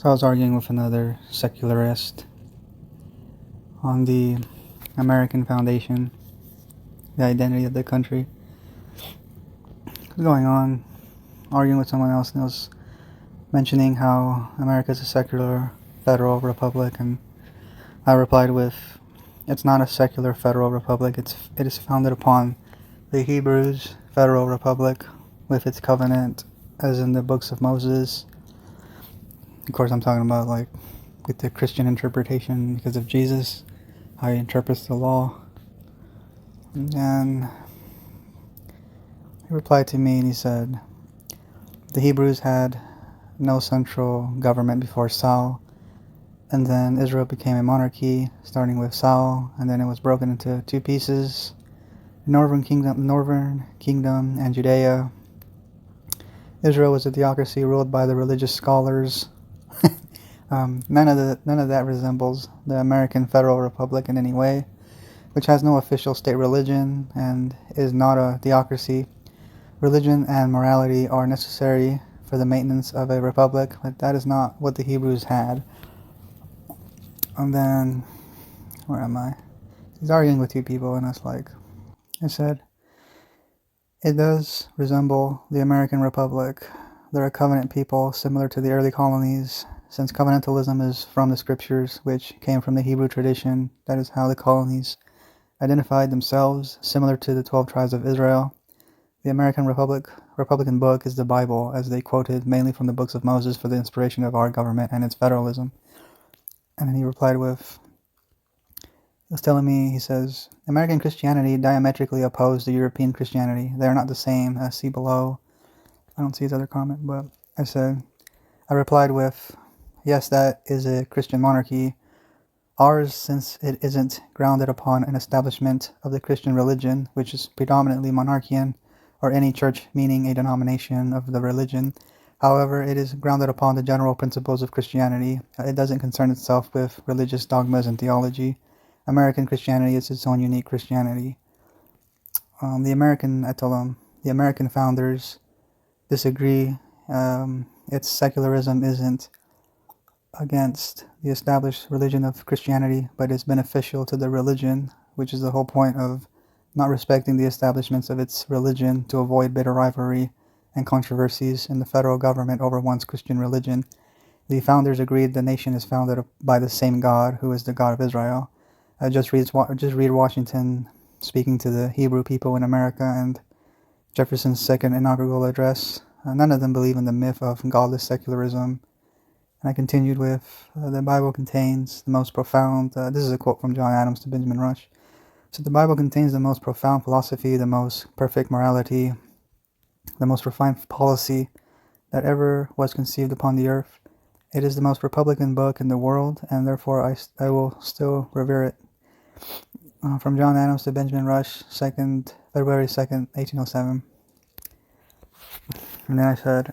So I was arguing with another secularist on the American foundation, the identity of the country. I was going on, arguing with someone else, and I was mentioning how America is a secular federal republic, and I replied with, "It's not a secular federal republic. It is founded upon the Hebrews' federal republic, with its covenant, as in the books of Moses." Of course, I'm talking about like with the Christian interpretation because of Jesus, how he interprets the law. And he replied to me and he said, the Hebrews had no central government before Saul, and then Israel became a monarchy, starting with Saul, and then it was broken into two pieces, Northern Kingdom and Judea. Israel was a theocracy ruled by the religious scholars. None of that resembles the American Federal Republic in any way, which has no official state religion and is not a theocracy. Religion and morality are necessary for the maintenance of a republic, but that is not what the Hebrews had. And then, where am I? He's arguing with two people, and I said, it does resemble the American Republic. They're a covenant people, similar to the early colonies, since covenantalism is from the scriptures, which came from the Hebrew tradition. That is how the colonies identified themselves, similar to the 12 tribes of Israel. The American Republican book is the Bible, as they quoted mainly from the books of Moses for the inspiration of our government and its federalism. And then he replied with, he was telling me, he says, American Christianity diametrically opposed to European Christianity. They are not the same, as see below. I don't see his other comment, but I replied with, yes, that is a Christian monarchy. Ours, since it isn't grounded upon an establishment of the Christian religion, which is predominantly monarchian, or any church meaning a denomination of the religion. However, it is grounded upon the general principles of Christianity. It doesn't concern itself with religious dogmas and theology. American Christianity is its own unique Christianity. The American founders disagree. Its secularism isn't against the established religion of Christianity, but is beneficial to the religion, which is the whole point of not respecting the establishments of its religion to avoid bitter rivalry and controversies in the federal government over one's Christian religion. The founders agreed the nation is founded by the same God, who is the God of Israel. Just read Washington speaking to the Hebrew people in America and Jefferson's second inaugural address. None of them believe in the myth of godless secularism. And I continued with, the Bible contains the most profound, this is a quote from John Adams to Benjamin Rush. So the Bible contains the most profound philosophy, the most perfect morality, the most refined policy that ever was conceived upon the earth. It is the most Republican book in the world, and therefore I will still revere it. From John Adams to Benjamin Rush, February 2nd, 1807. And then I said,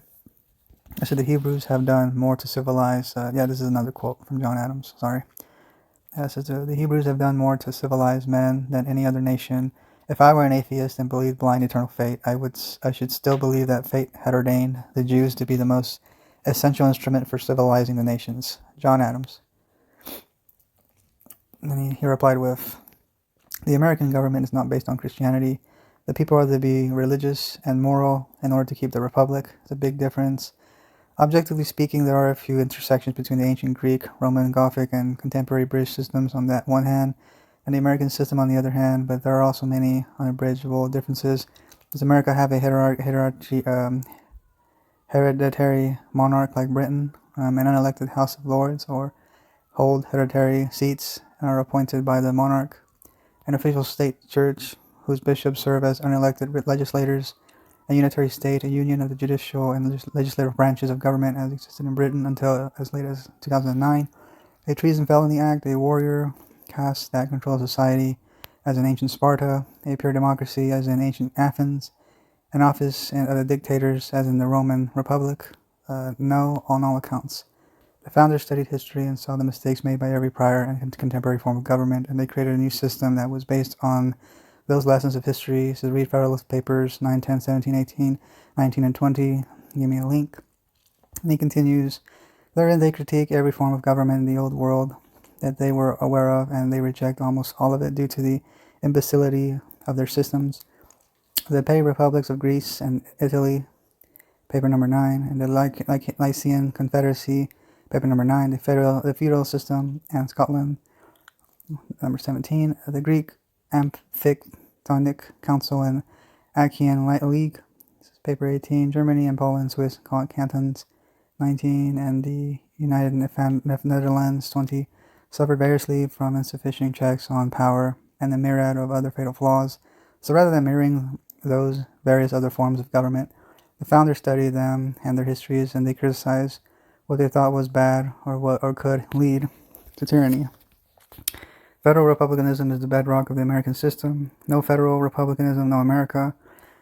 the Hebrews have done more to civilize, this is another quote from John Adams, sorry. It says, the Hebrews have done more to civilize men than any other nation. If I were an atheist and believed blind eternal fate, I should still believe that fate had ordained the Jews to be the most essential instrument for civilizing the nations. John Adams. And then he replied with, the American government is not based on Christianity. The people are to be religious and moral in order to keep the republic. It's a big difference. Objectively speaking, there are a few intersections between the ancient Greek, Roman, Gothic, and contemporary British systems on that one hand, and the American system on the other hand, but there are also many unabridgeable differences. Does America have a hereditary monarch like Britain, an unelected House of Lords, or hold hereditary seats and are appointed by the monarch? An official state church whose bishops serve as unelected legislators, a unitary state, a union of the judicial and legislative branches of government as existed in Britain until as late as 2009, a treason felony act, a warrior caste that controls society as in ancient Sparta, a pure democracy as in ancient Athens, an office of the dictators as in the Roman Republic. No, on all accounts. The founders studied history and saw the mistakes made by every prior and contemporary form of government, and they created a new system that was based on those lessons of history. So read Federalist Papers 9, 10, 17, 18, 19, and 20. Give me a link. And he continues, Therein they critique every form of government in the old world that they were aware of, and they reject almost all of it due to the imbecility of their systems. The petty republics of Greece and Italy, paper number 9, and the Lycian Confederacy, paper number 9, the feudal system, and Scotland, number 17, the Greek Amphictyonic Council and Achaean League, this is paper 18, Germany and Poland, Swiss cantons, 19, and the United Netherlands, 20, suffered variously from insufficient checks on power and the myriad of other fatal flaws. So rather than mirroring those various other forms of government, the founders studied them and their histories, and they criticized what they thought was bad or could lead to tyranny. Federal republicanism is the bedrock of the American system. No federal republicanism, no America.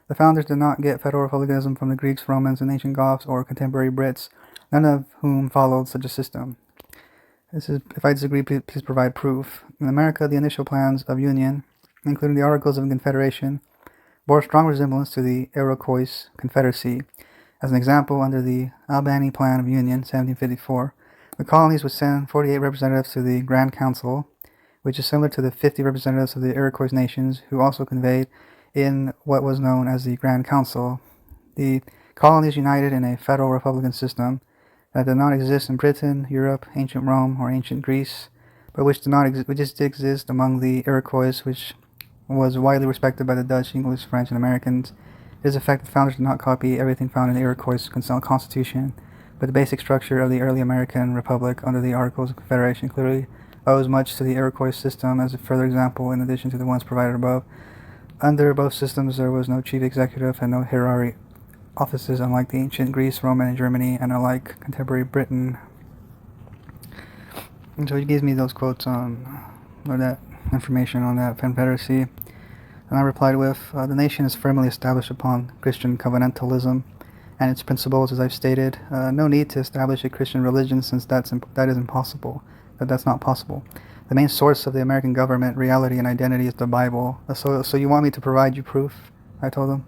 The founders did not get federal republicanism from the Greeks, Romans, and ancient Goths, or contemporary Brits, none of whom followed such a system. If I disagree, please provide proof. In America, the initial plans of union, including the Articles of Confederation, bore strong resemblance to the Iroquois Confederacy. As an example, under the Albany Plan of Union, 1754, the colonies would send 48 representatives to the Grand Council, which is similar to the 50 representatives of the Iroquois nations, who also conveyed in what was known as the Grand Council. The colonies united in a federal republican system that did not exist in Britain, Europe, ancient Rome, or ancient Greece, but which did exist among the Iroquois, which was widely respected by the Dutch, English, French, and Americans. It is a fact that the founders did not copy everything found in the Iroquois Constitution, but the basic structure of the early American Republic under the Articles of Confederation clearly owes much to the Iroquois system. As a further example, in addition to the ones provided above, under both systems there was no chief executive and no hierarchy offices, unlike the ancient Greece, Roman, and Germany, and unlike contemporary Britain. And so he gives me those quotes on, or that information on that confederacy. And I replied with, the nation is firmly established upon Christian covenantalism and its principles, as I've stated. No need to establish a Christian religion, since that's not possible. The main source of the American government, reality, and identity is the Bible. So you want me to provide you proof? I told him.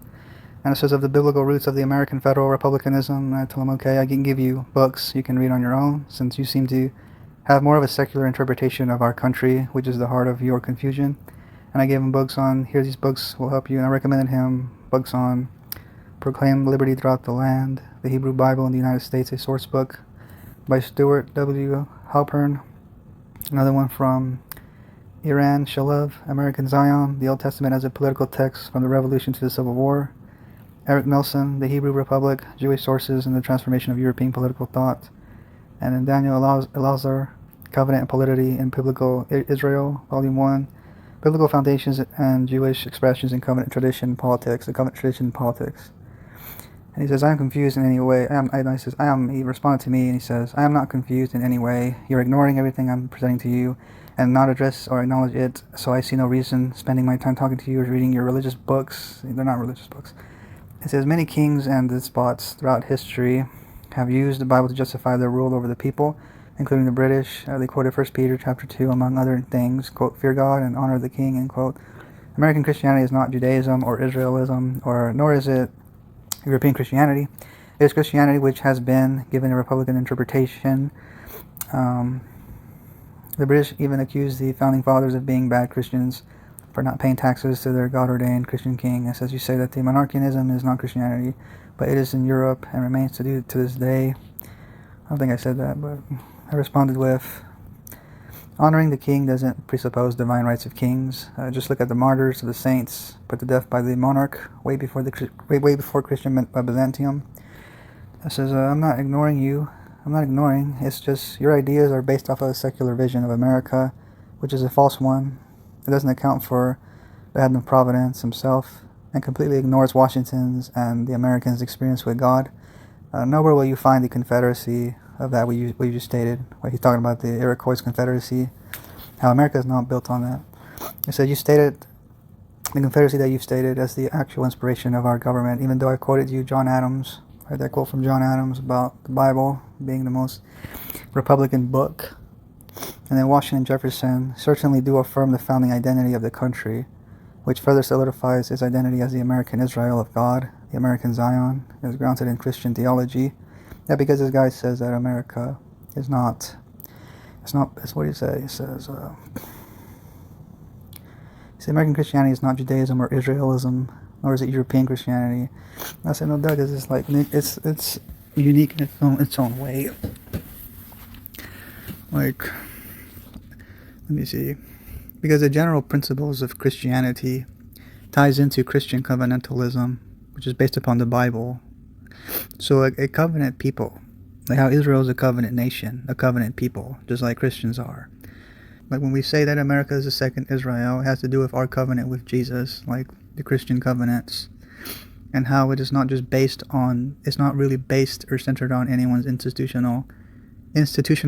And it says of the biblical roots of the American federal republicanism. I told him, okay, I can give you books you can read on your own, since you seem to have more of a secular interpretation of our country, which is the heart of your confusion. And I gave him books on, here, these books will help you. And I recommended him books on Proclaim Liberty Throughout the Land, the Hebrew Bible in the United States, a source book by Stuart W. Halpern. Another one from Iran Shalev, American Zion, the Old Testament as a political text from the Revolution to the Civil War. Eric Nelson, The Hebrew Republic, Jewish Sources and the Transformation of European Political Thought. And then Daniel Elazar, Covenant and Polity in Biblical Israel, Volume 1. Biblical Foundations and Jewish Expressions in Covenant Tradition and Politics, the Covenant Tradition and Politics. And he says, I am confused in any way. He responded to me and he says, I am not confused in any way. You're ignoring everything I'm presenting to you and not address or acknowledge it, so I see no reason spending my time talking to you or reading your religious books. They're not religious books. It says, many kings and despots throughout history have used the Bible to justify their rule over the people, including the British. They quoted 1 Peter chapter 2, among other things, quote, fear God and honor the king, end quote. American Christianity is not Judaism or Israelism, nor is it European Christianity. It is Christianity which has been given a Republican interpretation. The British even accused the Founding Fathers of being bad Christians for not paying taxes to their God-ordained Christian king. It says, you say that the monarchianism is not Christianity, but it is in Europe and remains to do to this day. I don't think I said that, but I responded with, honoring the king doesn't presuppose divine rights of kings. Just look at the martyrs of the saints put to death by the monarch way before Christian Byzantium. It says, I'm not ignoring you. I'm not ignoring. It's just your ideas are based off of a secular vision of America, which is a false one. It doesn't account for the hand of Providence himself and completely ignores Washington's and the Americans' experience with God. Nowhere will you find the confederacy of that what you just stated. What he's talking about, the Iroquois Confederacy, how America is not built on that. It said you stated the confederacy that you've stated as the actual inspiration of our government, even though I quoted you John Adams, right, that quote from John Adams about the Bible being the most Republican book. And then Washington Jefferson certainly do affirm the founding identity of the country, which further solidifies its identity as the American Israel of God, the American Zion, is grounded in Christian theology. Yeah, because this guy says that America It's not. It's what he said. He says, American Christianity is not Judaism or Israelism, nor is it European Christianity. I said, no, Doug, it's like it's unique in its own way. Like, let me see, because the general principles of Christianity ties into Christian covenantalism, which is based upon the Bible. So a covenant people, like how Israel is a covenant nation, a covenant people, just like Christians are. Like when we say that America is the second Israel, it has to do with our covenant with Jesus, like the Christian covenants, and how it is not just based on, it's not really based or centered on anyone's institutional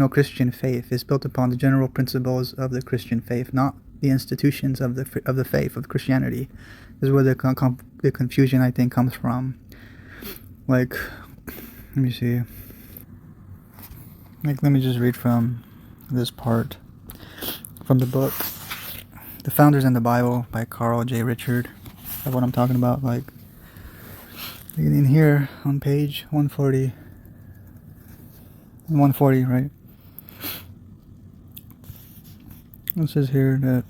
Christian faith. It's built upon the general principles of the Christian faith, not the institutions of the faith of Christianity. This is where the confusion, I think, comes from. Like, let me see. Like, let me just read from this part from the book, The Founders in the Bible by Carl J. Richard. That's what I'm talking about. Like, in here on page 140, right? It says here that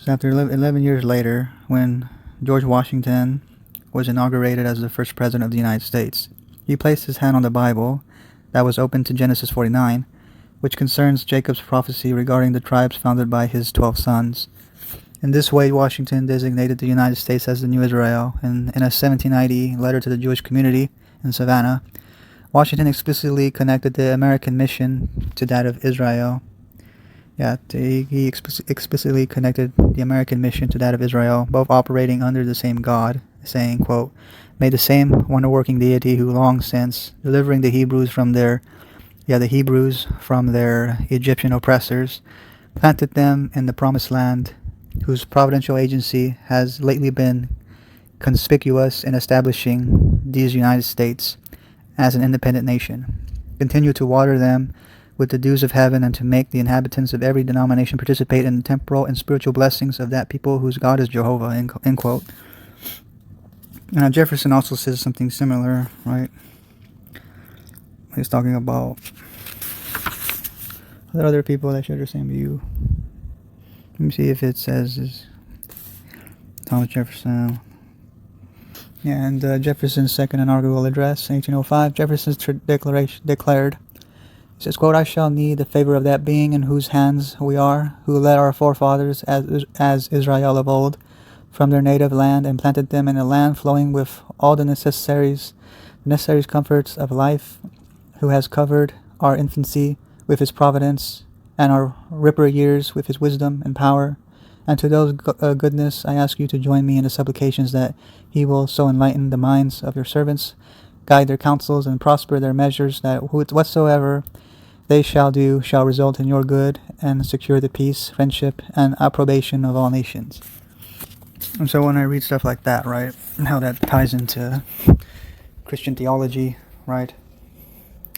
after 11 years later, when George Washington was inaugurated as the first president of the United States, he placed his hand on the Bible that was open to Genesis 49, which concerns Jacob's prophecy regarding the tribes founded by his 12 sons. In this way, Washington designated the United States as the new Israel, and in a 1790 letter to the Jewish community in Savannah, Washington explicitly connected the American mission to that of Israel. He explicitly connected the American mission to that of Israel, both operating under the same God, saying, quote, "May the same wonder-working deity who long since, delivering the Hebrews from their Egyptian oppressors, planted them in the promised land, whose providential agency has lately been conspicuous in establishing these United States as an independent nation, continue to water them with the dews of heaven, and to make the inhabitants of every denomination participate in the temporal and spiritual blessings of that people whose God is Jehovah," end quote. Now Jefferson also says something similar, right? He's talking about other people that share the same view. Let me see if it says is Thomas Jefferson. Yeah, and Jefferson's second inaugural address, 1805, Jefferson's declaration declared, it says, quote, "I shall need the favor of that being in whose hands we are, who led our forefathers as Israel of old from their native land, and planted them in a land flowing with all the necessaries comforts of life, who has covered our infancy with his providence, and our ripper years with his wisdom and power. And to those goodness I ask you to join me in the supplications that he will so enlighten the minds of your servants, guide their counsels, and prosper their measures, that whatsoever they shall do shall result in your good, and secure the peace, friendship, and approbation of all nations." And so when I read stuff like that, right, and how that ties into Christian theology, right,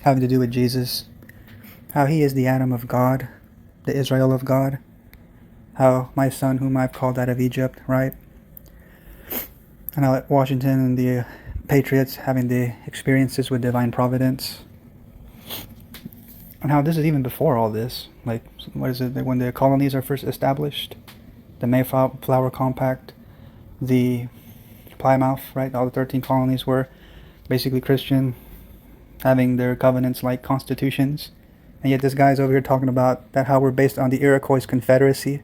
having to do with Jesus, how he is the Adam of God, the Israel of God, how my son whom I've called out of Egypt, right, and how Washington and the Patriots having the experiences with divine providence, and how this is even before all this. Like, what is it, when the colonies are first established, the Mayflower Compact, the Plymouth, right, all the 13 colonies were basically Christian, having their covenants like constitutions, and yet this guy's over here talking about that how we're based on the Iroquois Confederacy,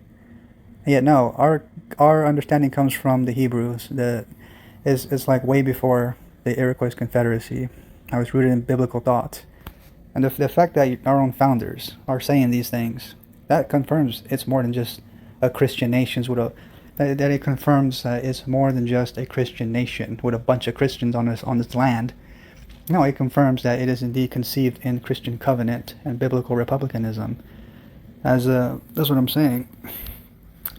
and yet no, our understanding comes from the Hebrews. It's like way before the Iroquois Confederacy. I was rooted in biblical thought. And the fact that our own founders are saying these things, that confirms it's more than just a Christian nation that it confirms that it's more than just a Christian nation with a bunch of Christians on this land. No, it confirms that it is indeed conceived in Christian covenant and biblical republicanism. That's what I'm saying.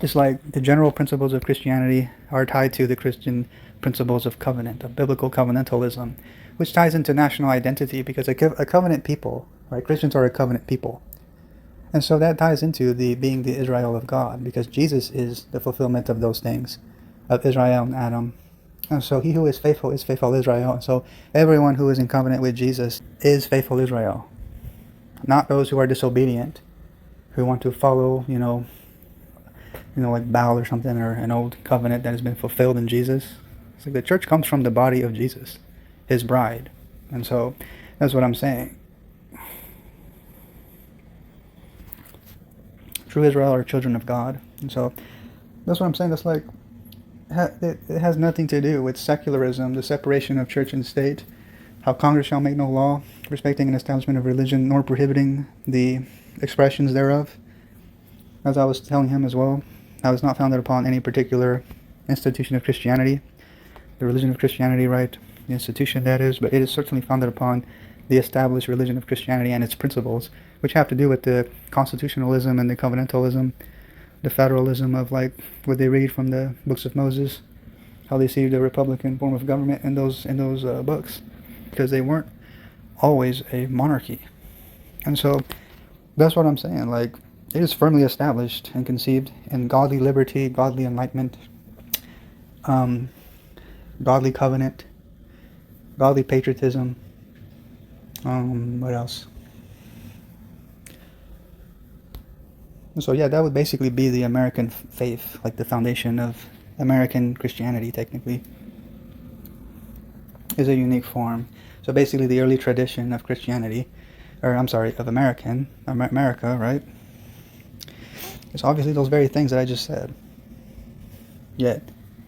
It's like the general principles of Christianity are tied to the Christian principles of covenant, of biblical covenantalism, which ties into national identity, because a covenant people, right? Christians are a covenant people. And so that ties into being the Israel of God, because Jesus is the fulfillment of those things. of Israel and Adam. And so he who is faithful Israel. So everyone who is in covenant with Jesus is faithful Israel. Not those who are disobedient, who want to follow, like Baal or something, or an old covenant that has been fulfilled in Jesus. It's like the church comes from the body of Jesus, his bride. And so that's what I'm saying. True Israel are children of God. And so that's what I'm saying. That's like, it has nothing to do with secularism, the separation of church and state, how Congress shall make no law respecting an establishment of religion, nor prohibiting the expressions thereof. As I was telling him as well, I was not founded upon any particular institution of Christianity, the religion of Christianity, right? The institution, that is, but it is certainly founded upon the established religion of Christianity and its principles, which have to do with the constitutionalism and the covenantalism, the federalism of like what they read from the books of Moses, how they see the republican form of government in those books, because they weren't always a monarchy. And so that's what I'm saying. Like, it is firmly established and conceived in godly liberty, godly enlightenment, godly covenant, godly patriotism. What else? So yeah, that would basically be the American faith, like the foundation of American Christianity, technically, is a unique form. So basically the early tradition of Christianity, or I'm sorry, of America, right? It's obviously those very things that I just said. Yet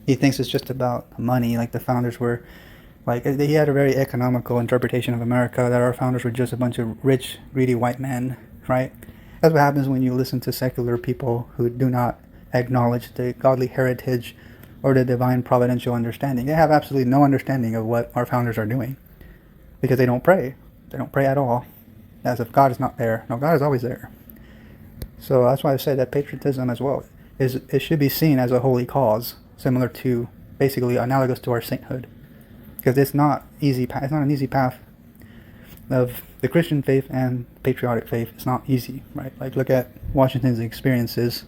he thinks it's just about money, like the founders were, like, he had a very economical interpretation of America, that our founders were just a bunch of rich, greedy white men, right? That's what happens when you listen to secular people who do not acknowledge the godly heritage or the divine providential understanding. They have absolutely no understanding of what our founders are doing, because they don't pray. They don't pray at all, as if God is not there. No, God is always there. So that's why I say that patriotism as well it should be seen as a holy cause, similar to, basically analogous to our sainthood, because it's not easy. It's not an easy path of the Christian faith and patriotic faith. It's not easy, right? Like, look at Washington's experiences.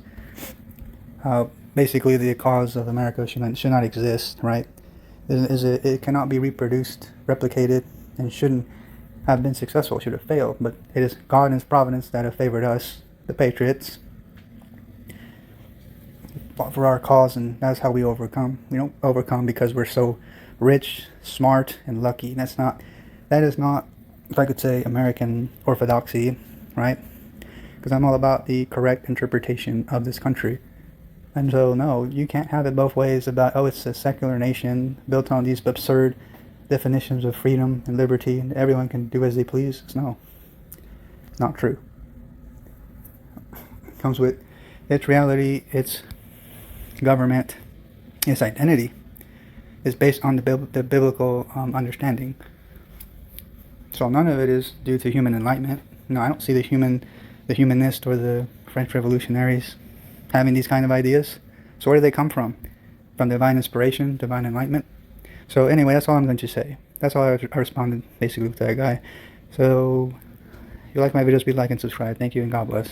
Basically, the cause of America should not exist, right? It cannot be reproduced, replicated, and shouldn't have been successful. Should have failed. But it is God and His providence that have favored us, the patriots, for our cause, and that's how we overcome. We don't overcome because we're so rich, smart, and lucky. That is not, if I could say, American orthodoxy, right? Because I'm all about the correct interpretation of this country. And so, no, you can't have it both ways about, oh, it's a secular nation built on these absurd definitions of freedom and liberty, and everyone can do as they please. No, it's not true. It comes with its reality, its government, its identity is based on the biblical understanding. So none of it is due to human enlightenment. No, I don't see the humanist or the French revolutionaries having these kind of ideas. So where do they come from? From divine inspiration, divine enlightenment? So anyway, that's all I'm going to say. That's all I responded basically with that guy. So if you like my videos, please like and subscribe. Thank you, and God bless.